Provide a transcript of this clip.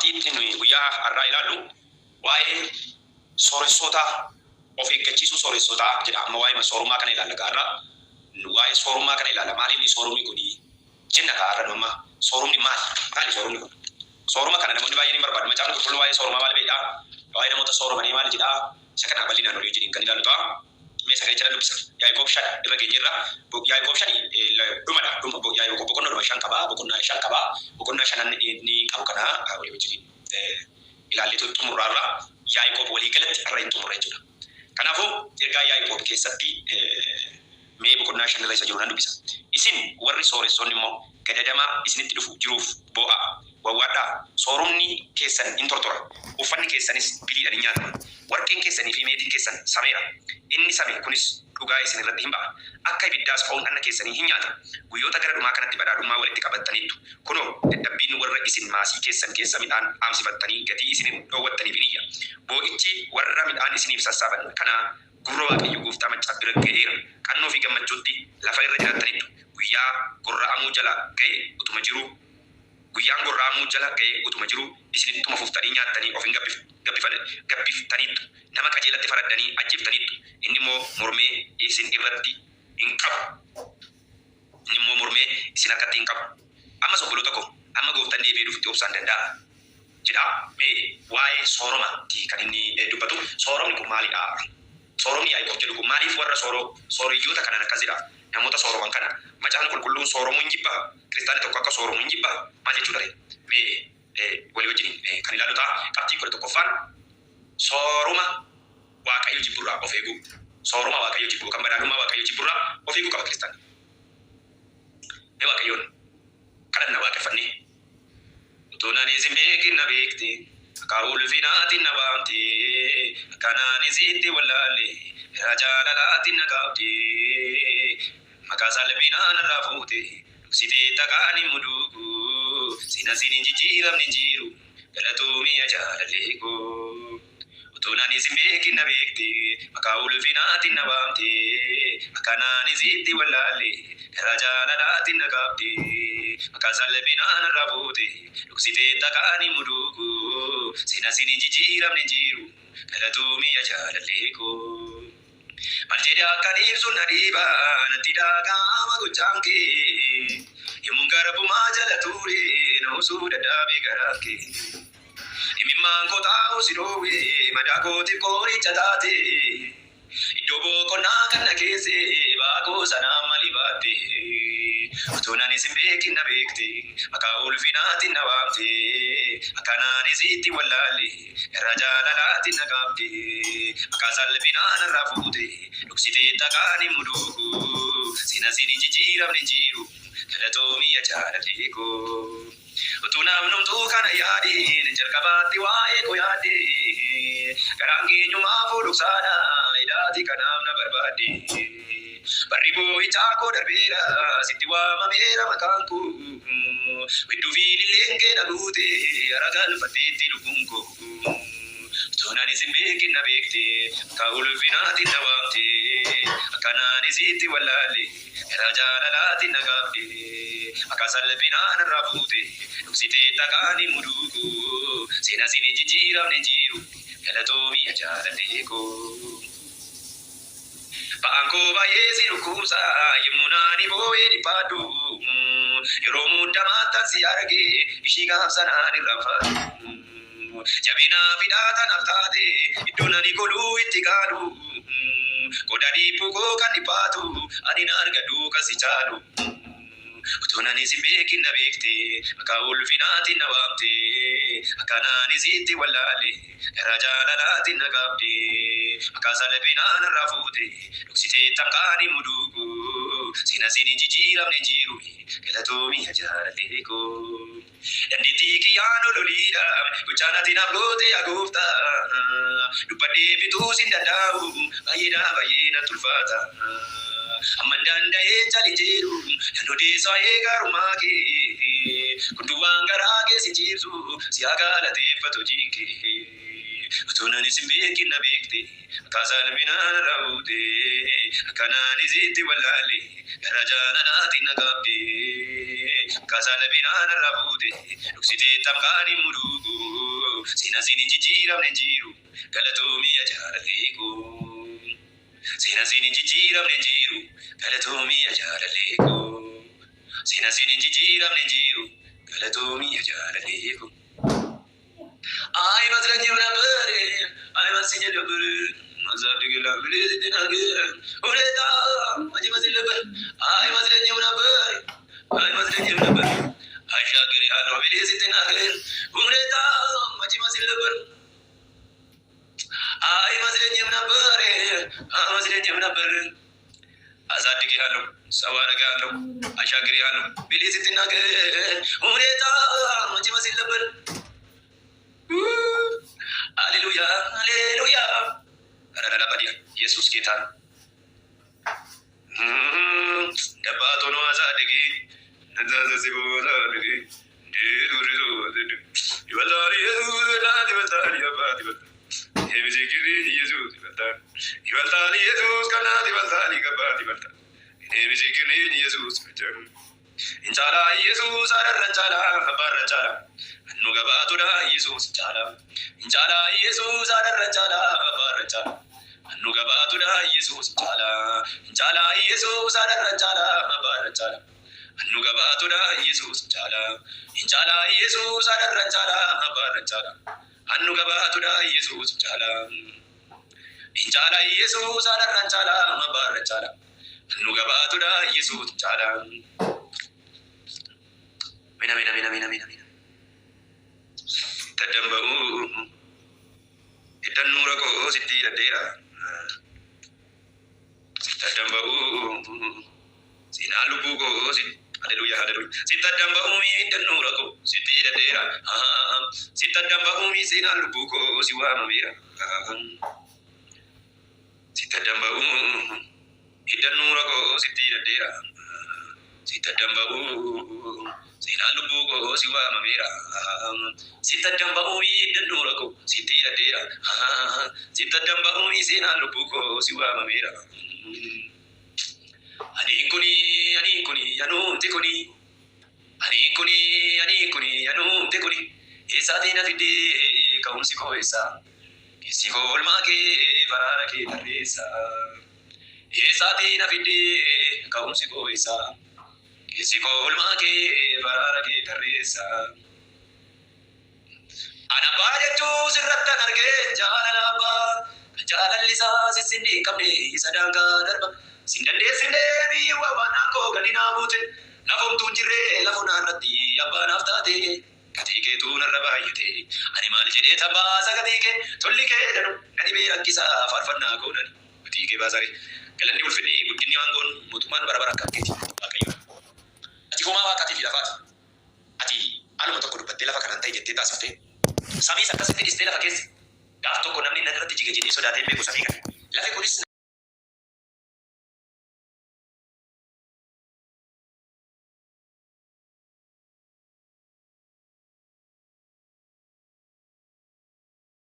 qabxiitti nuyi guyyaa har'aa ilaallu waa'ee sooressota of eeggachiisuu sooressota jedha. Amma waa'ee soorummaa kana ilaalla gaarraa. Waa'ee soorummaa kana ilaalla. Maaliif soorumni kun jenna gaarraa nama soorumni maali soorumni kun? Sooruma kana namoonni baay'een barbaadu. Macaan qulqulluu waa'ee soorummaa maal beektaa? Waa'ee namoota soorumanii maal jedhaa? Isa kana bal'inaan olii wajjin kan ilaallu ta'a. Mee sagalee jala dubbisa. Yaa'ii shan irra geenyerra. Yaa'ii shan dhumadha. Yaa'ii boqonnaa 5 qaba. Boqonnaa 5 qaba. Boqonnaa 5 ni qabu kana olii wajjin ilaalleetu xumurraarra. Yaa'ii walii galatti irra hin xumurre jechuudha. Kanaafuu ergaa Yaa'ii keessatti mee boqonnaa 5 irra isa jiru nan dubbisa. Isin warri sooressonni immoo gadadamaa isinitti dhufu jiruuf boo'a. Wawwaadhaa soorumni keessan in tortora. Uffanni keessanis biliidhaan nyaatama. Warqeen keessanii fi meetiin keessan sameera. Inni same kunis dhugaa isin irratti hin ba'a. Akka ibiddaas foon dhagna keessanii hin nyaata. Guyyoota gara dhumaa kanatti badhaadhummaa walitti qabattaniittu. Kunoo dadhabbiin warra isin maasii keessan keessa midhaan haamsifattanii gatii isin dhoowwattaniif ni iyya. Boo'ichi warra midhaan isiniif sassaaban kana gurra Waaqayyo Gooftaa maccaa bira ga'eera. Qannoo fi gammachuutti lafa irra jiraattanittu. Guyyaa gorra'amuu jala ga'e utuma jiruu. Guyyaan gorra'amuu jala ga'e utuma jiruu isinittuma fuuftanii nyaattanii of hin gabbiftaniittu. Nama qajeelatti faraddanii ajjeeftaniittu. Inni immoo mormee isin irratti hin qabu. Inni immoo mormee isin harkatti hin qabu. Amma obboloota koo amma Gooftaan deebi'ee dhufutti obsaan danda'a jedha. Mee waa'ee sooromaatti kan inni dubbatu. Sooromni kun maalidha? Sooromni Yaa'ii jedhu kun maaliif warra sooriyyoota kanan akkasidha? Namoota sooroman kana macaan qulqulluun sooromuu hin jibbaa? Kiristaanni tokko akka sooromuu hin jibbaa? Maal jechuudha? Mee walii wajjin kan ilaallu ta'a. Qabxii 11ffaan sooruma Waaqayyo jibburraa of eeguu. Sooruma Waaqayyo jibbuu kan badhaadhummaa Waaqayyo jibburraa of eeguu qaba kiristaanni. Mee Waaqayyoon kadhanna waaqeffannee. Utuu nani isin beekin na beekte akka ulfinaatiin na baamte akkanaan isitti wallaalle irraa jaalalaatiin na qaabde maqaa salphinaan irraa fuute dhugsitee takkaan hin muduugu sina sin hin jijjiiramne hin jiru galatoomii jaalallee koo. Utuu nani isin beekin na beekte akka ulfinaatiin na baamte akkanaan isitti wallaalle irraa jaalalaatiin na qaabde maqaa salphinaan irraa fuute dhugsitee takkaan hin muduugu sina sin hin jijjiiramne hin jiru galatoomii jaalallee koo. Maal jedhee akkan ibsu na dhiiba natti dhaga'ama gochaan kee yemmuun garabumaa jala ture na osoo dadhabee garaan kee. Imimmaan koo taa'u si dhoowwe madaa kootiif qoricha taate iddoo boqonnaa kana keesse baakoo sanaa mali baatte. Utuu nani isin beekin na beekte maqaa ulfinaatiin na waamte akkanaan isitti wallaalle irraa jaalalaatiin na qaabde maqaa salphinaan irraa fuute dhugsitee takkaan hin muduugu sina sin hin jijjiiramne hin jiru galatoomii jaalallee koo. Utuu namnumtuu kana yaadeen jalqabaatti waa'ee koo yaadde garaan keenyumaa fuudhuksaadha hidhaati kanaaf na barbaadde. Barri boo'ichaa koo darbeera sitti waamameera maqaan koo widduu fi lilleen kee na guute hara galfatteetti lubbuun koo. Utuu nani isin beekin na beekte akka ulfinaatiin na waamte akkanaan isitti wallaalle irraa jaalalaatiin na qaabde maqaa salphinaan irraa fuute dhugsitee takkaan hin muduugu sina sin hin jijjiiramne hin jiru galatoomii jaalallee koo. Ba'aan koo baay'ee si dhukkubsa yemmuu naani boo'ee dhiphaadhu yeroo muddamaattan si arge ishii gaafsanaan irraanfadhu. Jabinaa fidhaatan taate iddoo nani godhuu itti gaadhu qodaa dhiibbuu koo kan dhiphaatu ani na argadhu kan si caalu. Utuu nani isin beekin na beekte maqaa ulfinaatiin na waamte akkanaan isitti wallaalle irraa jaalalaatiin na qaabde maqaa salphinaan irraa fuute dhugsitee takkaan hin muduugu sina sin hin jijjiiramne hin jiru galatoomii jaalallee koo. Dandeettii kiyyaan ololiidha gochaan ati naaf goote yaa Gooftaa dubbadhee fixuu sin danda'u baay'ee natti ulfaata. Amman danda'ee calin jedhu nan odeessaa eegarumaa kee kun duwwaan garaa kee si ciibsu si haa galateeffatu hojii kee. utunan isin beekin na beekte kaasaan minaan raawute akkanaan isitti wallaalle gara jaalalaatti nagaabde kaasaan minaan raawute dhuksitee tamkaanii muduugu sina sinin jijjiiramne jiru galatoomii ajaa'aleeko sina sinin jijjiiramne jiru galatoomii ajaa'aleeko sina sinin jijjiiramne jiru galatoomii ajaa'aleeko. Ay masranye una bere, ay masinye lebere, mazabdi gela bile dinage, ureda, maji masinye lebere, ay masranye una bere, ay masranye una bere, ay shagiri halo bile dinage, ureda, maji masinye lebere, ay masranye una bere, ay masranye una bere, azabdi halo, sawaraga halo, ay shagiri halo bile dinage, ureda, maji masinye lebere. Hallelujah, hallelujah. Kadang-kadang apa dia? Yesus kita. Dapat ono azadigi, nazar sebuah lagi. Diru. Ibalari Yesus, ibalari apa? Hebizikiri Yesus, ibalari Yesus, karena ibalari apa? Hebizikiri Yesus, Injala Yesus, ada rencana, apa rencana? Nuga batuda Yesus jala, Injala Yesus ada rencana, apa rencana? Nuga batuda Yesus jala, Injala Yesus ada rencana, apa rencana? Nuga batuda Yesus jala, Injala Yesus ada rencana, apa rencana? Nuga batuda Yesus jala, Injala Yesus ada rencana, apa rencana? Nuga batuda Yesus jala. Mina. Tadamba'u idan nura ko sitti dadera tadamba'u sinalubu ko haleluya sitadamba'u idan nura ko sitti dadera sitadamba'u sinalubu ko siwa mira sitadamba'u idan nura ko sitti dadera sitadamba'u sinalubu ko siwa mira sitadamba'u idan nura ko sitti dadera sitadamba'u sinalubu ko siwa mira ani kuni yanumti kuni ani kuni yanumti kuni esatina fide kaumsi ko esa kisi ko olma ke farara ke taresa esatina fide kaumsi ko esa kisi ko olma ke farara ke taresa ana baajatu sirratta narge jaalalaba jaalallisa sisindi kamne sadanga darba sinde biwa banako galina bute lafum tunjire lafuna rati abana aftate katike tu narbayete ani mal jede tabasa katike tollike danu ani be rakisa farfanna godani katike bazari galani ulfini budini wangon mutuman barabara kaketi akayo ati kuma wakati filafat ati alu to kudubatte lafa kananta jette tasifte sami sakasite istela fakesi gafto ko namni nadrati jige jede sodate be ko sami kan lafe kuris